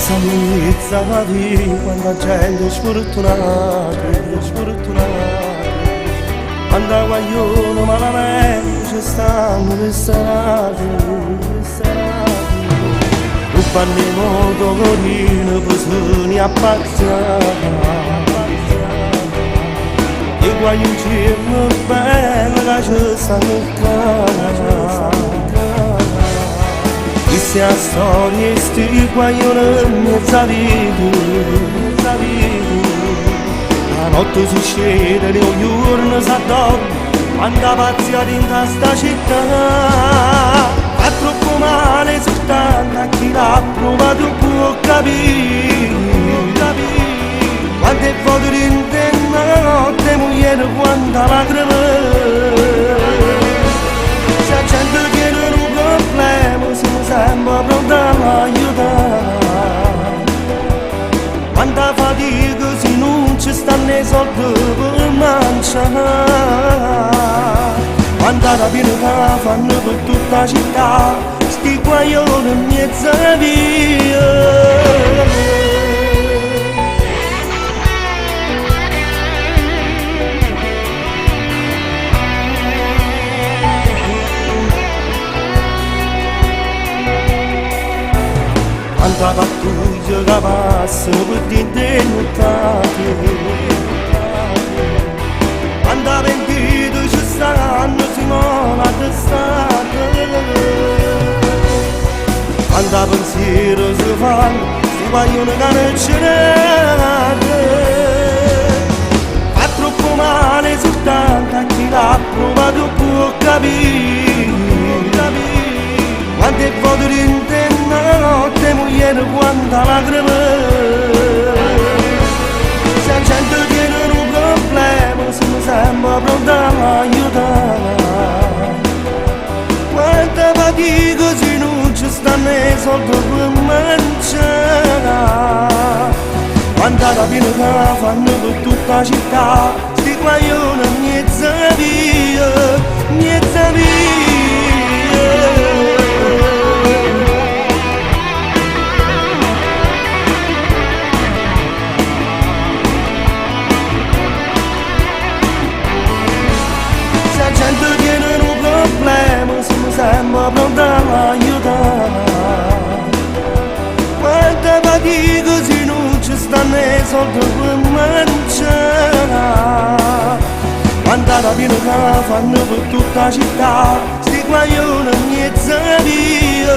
Stanno di quando la gente è sfortunata, quando guaglione malamente ci stanno le strade, un panno dolorino per sogni appazzati, e guaglione bello che ci stanno qua. Questa è la storia e sti guaglione in mezzo a vita. La notte si scende e ognuno si addorme quando pazzia in questa città. Fa troppo male soltanto a chi l'ha provato può capire. Quante foto in notte moglie quando la creve. Se la gente tiene un problema siamo sempre pronti all'aiutare. Quanta fatica se non ci stanno i soldi per mangiare. Quanta rapina fanno per tutta la città, sti guaglioni in mezzo a via. Quanta pattuglia che passa per dentro e nottate, quanta pentita ci stanno sino alla testata, quanta pensiero si fanno, si vogliono cancelare. Fa troppo male soltanto a chi l'ha provato può capire. Quante foto in notte moglie quanta la creve. Se la gente tiene un problema siamo sempre pronti all'aiutare. Quanta fatica se non ci stanno i soldi per mangiare. Quanta rapina che fanno per tutta la città, sti guaglioni in mezzo a via, mezzo a via. Siamo sempre pronti all'aiutare. Quanta fatica se non ci stanno i soldi per mangiare. Quanta rapina che fanno per tutta la città, sti guaglioni in mezzo a via.